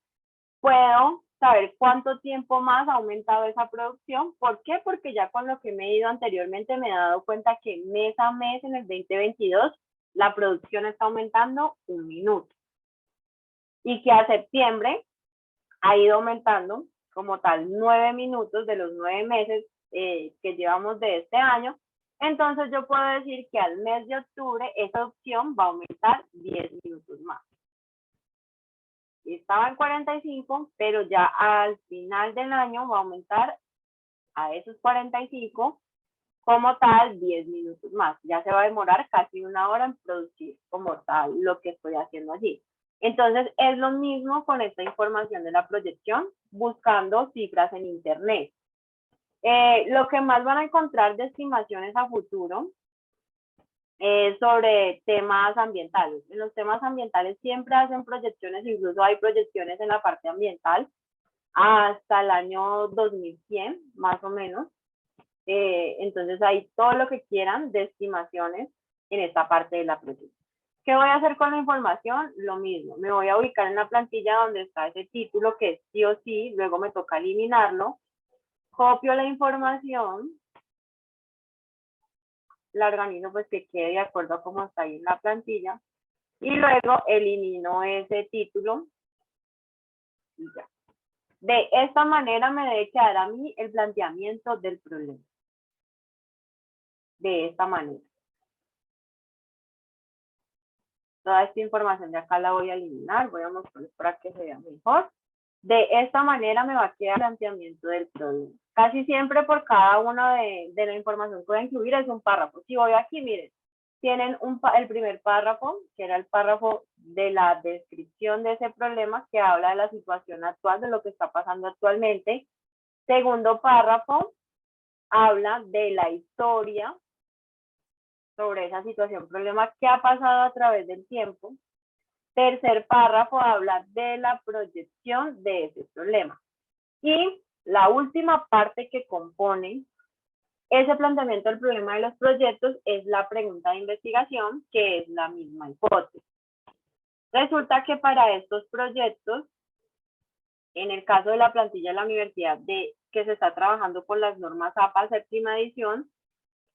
A: puedo saber cuánto tiempo más ha aumentado esa producción. ¿Por qué? Porque ya con lo que me he ido anteriormente me he dado cuenta que mes a mes en el 2022 la producción está aumentando 1 minuto. Y que a septiembre ha ido aumentando como tal 9 minutos de los 9 meses que llevamos de este año. Entonces yo puedo decir que al mes de octubre esa opción va a aumentar 10 minutos más. Estaba en 45, pero ya al final del año va a aumentar a esos 45 como tal 10 minutos más. Ya se va a demorar casi 1 hora en producir como tal lo que estoy haciendo allí. Entonces es lo mismo con esta información de la proyección, buscando cifras en internet. Lo que más van a encontrar de estimaciones a futuro sobre temas ambientales. En los temas ambientales siempre hacen proyecciones, incluso hay proyecciones en la parte ambiental hasta el año 2100, más o menos. Entonces hay todo lo que quieran de estimaciones en esta parte de la proyección. ¿Qué voy a hacer con la información? Lo mismo, me voy a ubicar en la plantilla donde está ese título que es sí o sí, luego me toca eliminarlo, copio la información, la organizo pues que quede de acuerdo a cómo está ahí en la plantilla y luego elimino ese título y ya. De esta manera me debe quedar a mí el planteamiento del problema. De esta manera. Toda esta información de acá la voy a eliminar, voy a mostrar para que se vea mejor. De esta manera me va a quedar el planteamiento del problema. Casi siempre por cada una de la información que voy a incluir es un párrafo. Si voy aquí, miren, tienen el primer párrafo, que era el párrafo de la descripción de ese problema, que habla de la situación actual, de lo que está pasando actualmente. Segundo párrafo habla de la historia sobre esa situación, problema que ha pasado a través del tiempo. Tercer párrafo habla de la proyección de ese problema. Y la última parte que compone ese planteamiento del problema de los proyectos es la pregunta de investigación, que es la misma hipótesis. Resulta que para estos proyectos, en el caso de la plantilla de la universidad que se está trabajando con las normas APA séptima edición,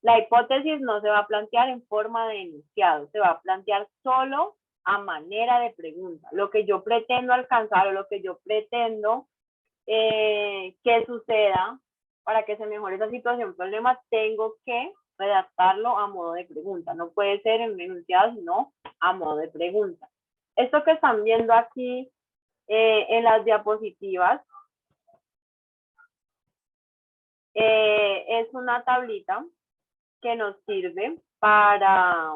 A: la hipótesis no se va a plantear en forma de enunciado, se va a plantear solo a manera de pregunta. Lo que yo pretendo alcanzar o lo que yo pretendo que suceda para que se mejore esa situación, problema, tengo que redactarlo a modo de pregunta. No puede ser en un enunciado, sino a modo de pregunta. Esto que están viendo aquí en las diapositivas es una tablita que nos sirve para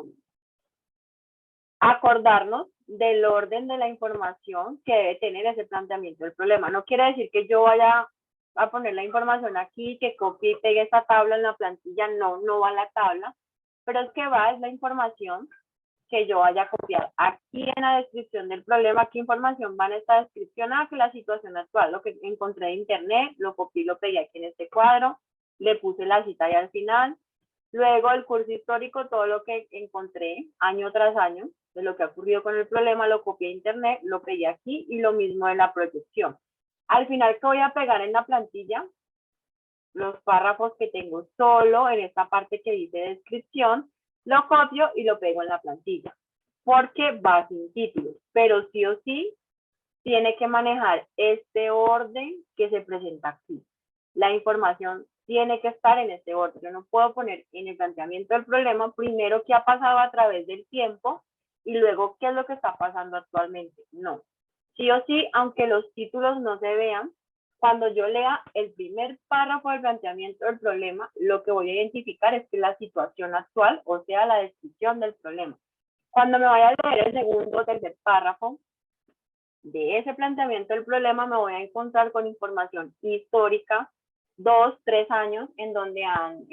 A: acordarnos del orden de la información que debe tener ese planteamiento del problema. No quiere decir que yo vaya a poner la información aquí, que copie y pegue esa tabla en la plantilla, no va a la tabla, pero es que va es la información que yo vaya a copiar. Aquí en la descripción del problema, ¿qué información va en esta descripción? Que la situación actual, lo que encontré de internet, lo copié y lo pegué aquí en este cuadro, le puse la cita ahí al final. Luego el curso histórico, todo lo que encontré año tras año de lo que ha ocurrido con el problema, lo copié a internet, lo pegué aquí y lo mismo en la proyección. Al final, ¿qué voy a pegar en la plantilla? Los párrafos que tengo solo en esta parte que dice descripción, lo copio y lo pego en la plantilla, porque va sin títulos, pero sí o sí tiene que manejar este orden que se presenta aquí. La información tiene que estar en este orden. Yo no puedo poner en el planteamiento del problema primero qué ha pasado a través del tiempo y luego qué es lo que está pasando actualmente. No. Sí o sí, aunque los títulos no se vean, cuando yo lea el primer párrafo del planteamiento del problema, lo que voy a identificar es que la situación actual, o sea, la descripción del problema. Cuando me vaya a leer el segundo o tercer párrafo de ese planteamiento del problema, me voy a encontrar con información histórica, 2, 3 años, en donde han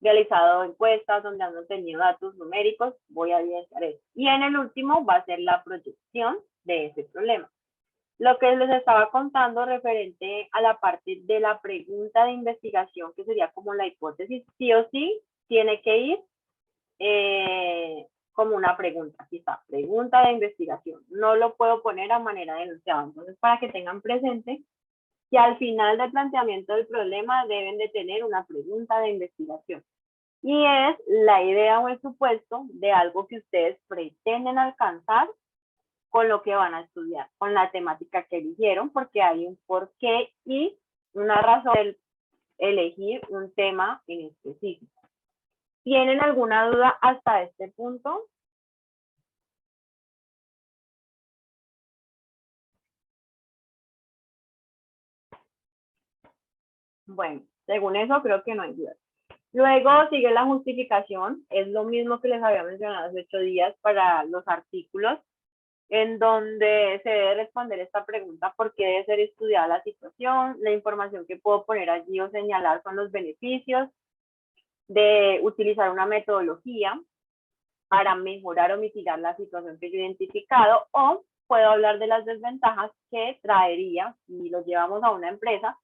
A: realizado encuestas, donde han obtenido datos numéricos, voy a evidenciar eso. Y en el último va a ser la proyección de ese problema. Lo que les estaba contando referente a la parte de la pregunta de investigación, que sería como la hipótesis, sí o sí tiene que ir como una pregunta. Aquí está, pregunta de investigación. No lo puedo poner a manera de enunciado. Entonces, para que tengan presente que al final del planteamiento del problema deben de tener una pregunta de investigación. Y es la idea o el supuesto de algo que ustedes pretenden alcanzar con lo que van a estudiar, con la temática que eligieron, porque hay un porqué y una razón de elegir un tema en específico. ¿Tienen alguna duda hasta este punto? Bueno, según eso creo que no hay duda. Luego sigue la justificación, es lo mismo que les había mencionado hace 8 días para los artículos, en donde se debe responder esta pregunta: ¿por qué debe ser estudiada la situación? La información que puedo poner allí o señalar son los beneficios de utilizar una metodología para mejorar o mitigar la situación que yo he identificado, o puedo hablar de las desventajas que traería si lo llevamos a una empresa,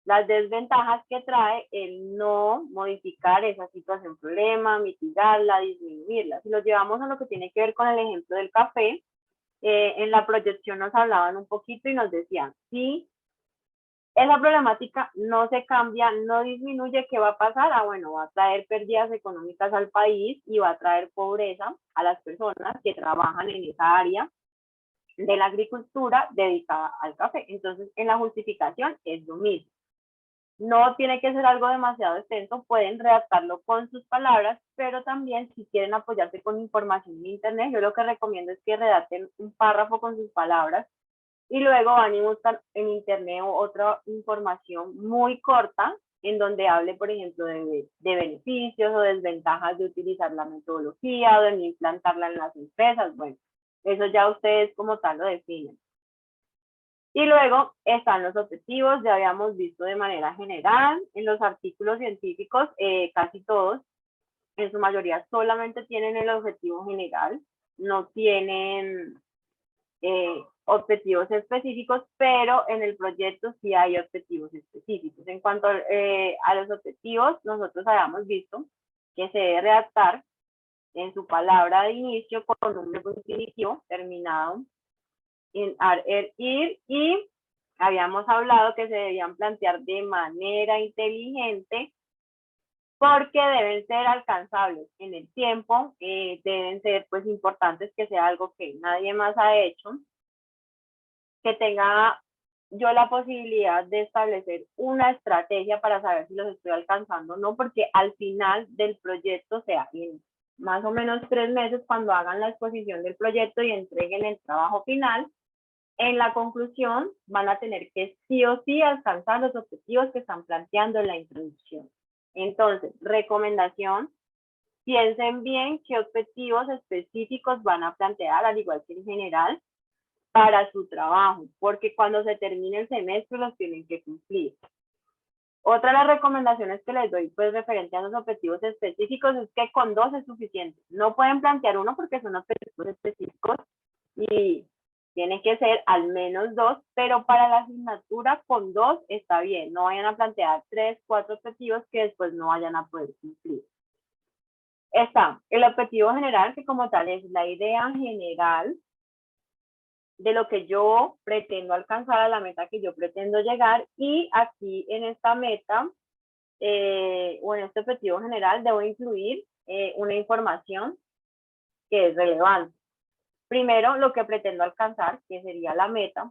A: las desventajas que trae el no modificar esa situación problema, mitigarla, disminuirla. Si lo llevamos a lo que tiene que ver con el ejemplo del café, en la proyección nos hablaban un poquito y nos decían, si esa problemática no se cambia, no disminuye, ¿qué va a pasar? Bueno, va a traer pérdidas económicas al país y va a traer pobreza a las personas que trabajan en esa área de la agricultura dedicada al café. Entonces, en la justificación es lo mismo. No tiene que ser algo demasiado extenso, pueden redactarlo con sus palabras, pero también si quieren apoyarse con información en internet, yo lo que recomiendo es que redacten un párrafo con sus palabras y luego van y buscan en internet otra información muy corta en donde hable, por ejemplo, de beneficios o desventajas de utilizar la metodología o de no implantarla en las empresas. Bueno, eso ya ustedes como tal lo definen. Y luego están los objetivos, ya habíamos visto de manera general, en los artículos científicos, casi todos, en su mayoría solamente tienen el objetivo general, no tienen objetivos específicos, pero en el proyecto sí hay objetivos específicos. En cuanto a los objetivos, nosotros habíamos visto que se debe redactar en su palabra de inicio con un verbo infinitivo terminado en ar, er, ir, y habíamos hablado que se debían plantear de manera inteligente porque deben ser alcanzables en el tiempo, deben ser pues importantes, que sea algo que nadie más ha hecho, que tenga yo la posibilidad de establecer una estrategia para saber si los estoy alcanzando o no, porque al final del proyecto, o sea, en más o menos 3 meses, cuando hagan la exposición del proyecto y entreguen el trabajo final, en la conclusión van a tener que sí o sí alcanzar los objetivos que están planteando en la introducción. Entonces, recomendación, piensen bien qué objetivos específicos van a plantear, al igual que en general, para su trabajo, porque cuando se termine el semestre los tienen que cumplir. Otra de las recomendaciones que les doy, pues referente a los objetivos específicos, es que con 2 es suficiente. No pueden plantear uno porque son objetivos específicos y tiene que ser al menos 2, pero para la asignatura con 2 está bien. No vayan a plantear 3, 4 objetivos que después no vayan a poder cumplir. Está el objetivo general, que como tal es la idea general de lo que yo pretendo alcanzar, a la meta que yo pretendo llegar, y aquí en esta meta o en este objetivo general debo incluir una información que es relevante. Primero, lo que pretendo alcanzar, que sería la meta.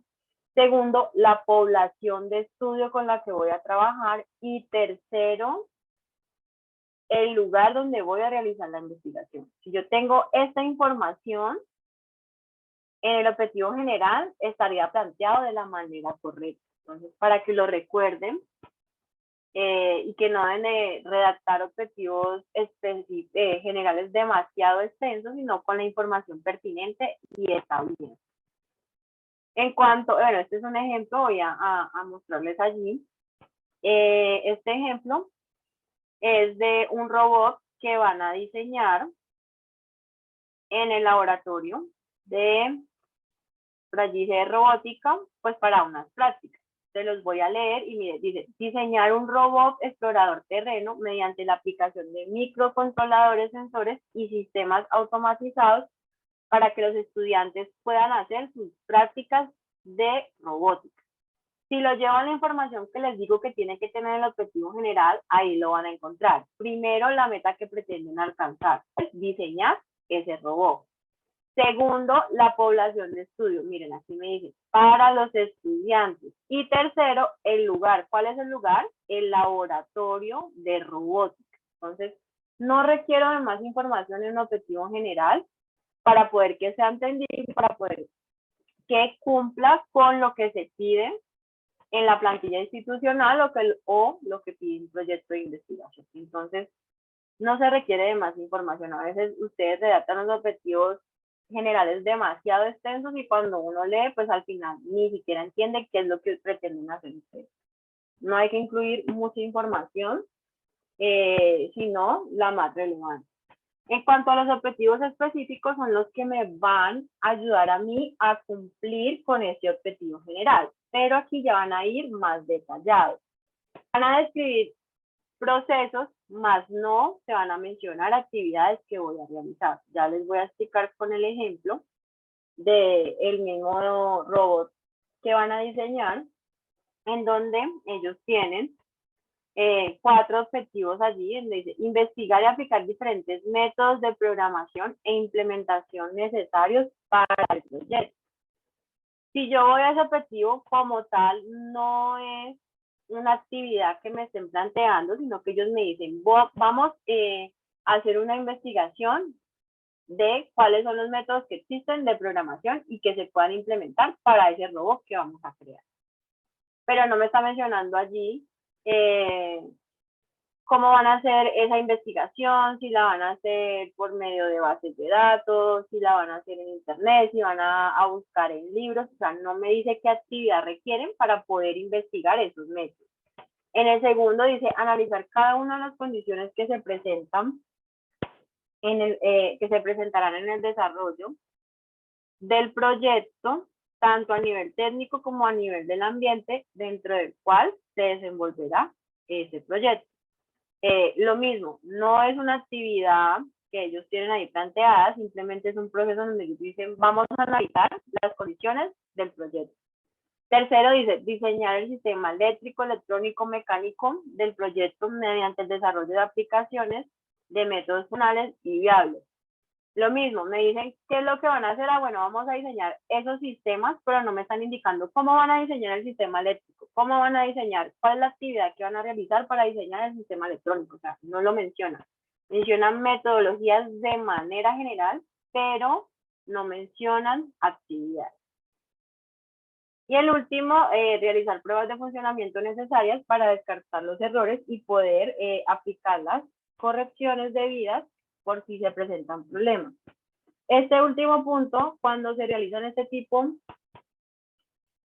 A: Segundo, la población de estudio con la que voy a trabajar. Y tercero, el lugar donde voy a realizar la investigación. Si yo tengo esta información, en el objetivo general estaría planteado de la manera correcta. Entonces, para que lo recuerden y que no deben de redactar objetivos generales demasiado extensos, sino con la información pertinente y está bien. En cuanto, bueno, este es un ejemplo, voy a mostrarles allí. Este ejemplo es de un robot que van a diseñar en el laboratorio de robótica, pues para unas prácticas. Se los voy a leer y mire, dice, diseñar un robot explorador terreno mediante la aplicación de microcontroladores, sensores y sistemas automatizados para que los estudiantes puedan hacer sus prácticas de robótica. Si lo llevan la información que les digo que tiene que tener el objetivo general, ahí lo van a encontrar. Primero, la meta que pretenden alcanzar, es diseñar ese robot. Segundo, la población de estudio. Miren, aquí me dice, para los estudiantes. Y tercero, el lugar. ¿Cuál es el lugar? El laboratorio de robótica. Entonces, no requiero de más información en un objetivo general para poder que sea entendible, para poder que cumpla con lo que se pide en la plantilla institucional o lo que pide un proyecto de investigación. Entonces, no se requiere de más información. A veces ustedes redactan los objetivos generales demasiado extensos y cuando uno lee, pues al final ni siquiera entiende qué es lo que pretenden hacer ustedes. No hay que incluir mucha información, sino la más relevante. En cuanto a los objetivos específicos, son los que me van a ayudar a mí a cumplir con ese objetivo general, pero aquí ya van a ir más detallados. Van a describir procesos, más no se van a mencionar actividades que voy a realizar. Ya les voy a explicar con el ejemplo del mismo robot que van a diseñar, en donde ellos tienen 4 objetivos allí, en donde dice investigar y aplicar diferentes métodos de programación e implementación necesarios para el proyecto. Si yo voy a ese objetivo como tal, no es una actividad que me estén planteando, sino que ellos me dicen, vamos a hacer una investigación de cuáles son los métodos que existen de programación y que se puedan implementar para ese robot que vamos a crear. Pero no me está mencionando allí cómo van a hacer esa investigación, si la van a hacer por medio de bases de datos, si la van a hacer en internet, si van a buscar en libros, o sea, no me dice qué actividad requieren para poder investigar esos métodos. En el segundo dice analizar cada una de las condiciones que se presentan que se presentarán en el desarrollo del proyecto, tanto a nivel técnico como a nivel del ambiente dentro del cual se desenvolverá ese proyecto. Lo mismo, no es una actividad que ellos tienen ahí planteada, simplemente es un proceso donde ellos dicen, vamos a analizar las condiciones del proyecto. Tercero dice, diseñar el sistema eléctrico, electrónico, mecánico del proyecto mediante el desarrollo de aplicaciones de métodos funcionales y viables. Lo mismo, me dicen qué es lo que van a hacer. Bueno, vamos a diseñar esos sistemas, pero no me están indicando cómo van a diseñar el sistema eléctrico, cómo van a diseñar, cuál es la actividad que van a realizar para diseñar el sistema electrónico. O sea, no lo mencionan. Mencionan metodologías de manera general, pero no mencionan actividades. Y el último, realizar pruebas de funcionamiento necesarias para descartar los errores y poder aplicar las correcciones debidas por si se presentan problemas. Este último punto, cuando se realizan este tipo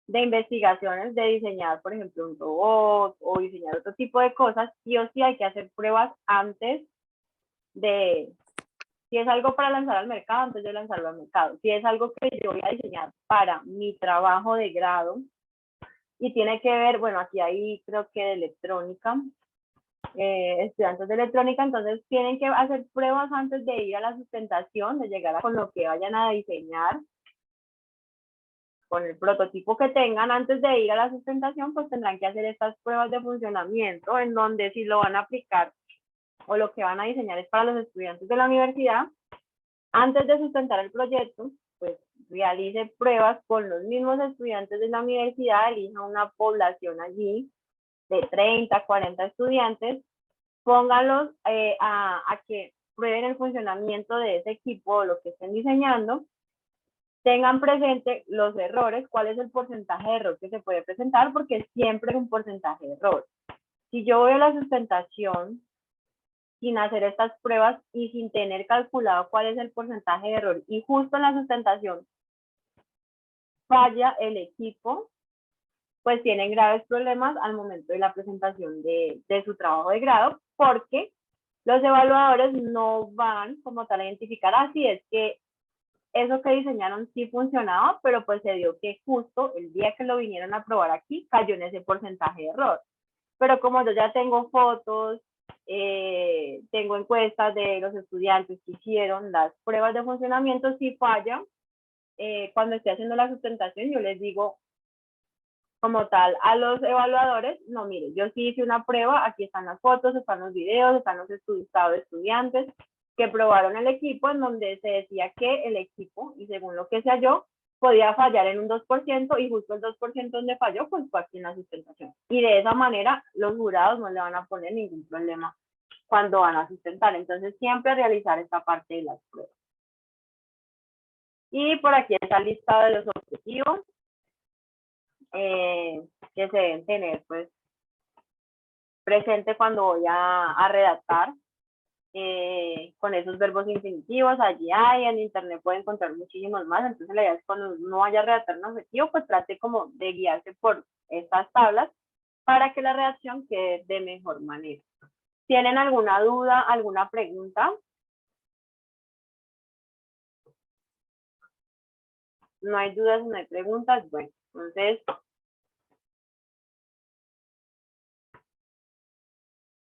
A: de investigaciones de diseñar, por ejemplo, un robot o diseñar otro tipo de cosas, sí o sí hay que hacer pruebas antes de, si es algo para lanzar al mercado, antes de lanzarlo al mercado. Si es algo que yo voy a diseñar para mi trabajo de grado y tiene que ver, bueno, aquí hay creo que de electrónica, estudiantes de electrónica, entonces tienen que hacer pruebas antes de ir a la sustentación, de llegar con lo que vayan a diseñar, con el prototipo que tengan antes de ir a la sustentación, pues tendrán que hacer estas pruebas de funcionamiento, en donde si lo van a aplicar o lo que van a diseñar es para los estudiantes de la universidad, antes de sustentar el proyecto, pues realice pruebas con los mismos estudiantes de la universidad, elija una población allí de 30, 40 estudiantes, pónganlos a que prueben el funcionamiento de ese equipo o lo que estén diseñando, tengan presente los errores, cuál es el porcentaje de error que se puede presentar, porque siempre es un porcentaje de error. Si yo voy a la sustentación sin hacer estas pruebas y sin tener calculado cuál es el porcentaje de error, y justo en la sustentación falla el equipo, pues tienen graves problemas al momento de la presentación de su trabajo de grado, porque los evaluadores no van como tal a identificar, así es que eso que diseñaron sí funcionaba, pero pues se dio que justo el día que lo vinieron a probar aquí cayó en ese porcentaje de error. Pero como yo ya tengo fotos, tengo encuestas de los estudiantes que hicieron las pruebas de funcionamiento, si falla, cuando esté haciendo la sustentación yo les digo como tal a los evaluadores, no, mire, yo sí hice una prueba, aquí están las fotos, están los videos, están los estados de estudiantes que probaron el equipo, en donde se decía que el equipo, y según lo que se halló, podía fallar en un 2%, y justo el 2% donde falló, pues fue aquí en la sustentación. Y de esa manera, los jurados no le van a poner ningún problema cuando van a sustentar. Entonces, siempre realizar esta parte de las pruebas. Y por aquí está el listado de los objetivos que se deben tener, pues, presente cuando voy a redactar. Con esos verbos infinitivos, allí hay, en internet pueden encontrar muchísimos más, entonces la idea es cuando no vaya a redactar un objetivo, pues trate como de guiarse por estas tablas para que la redacción quede de mejor manera. ¿Tienen alguna duda, alguna pregunta? No hay dudas, no hay preguntas. Bueno, entonces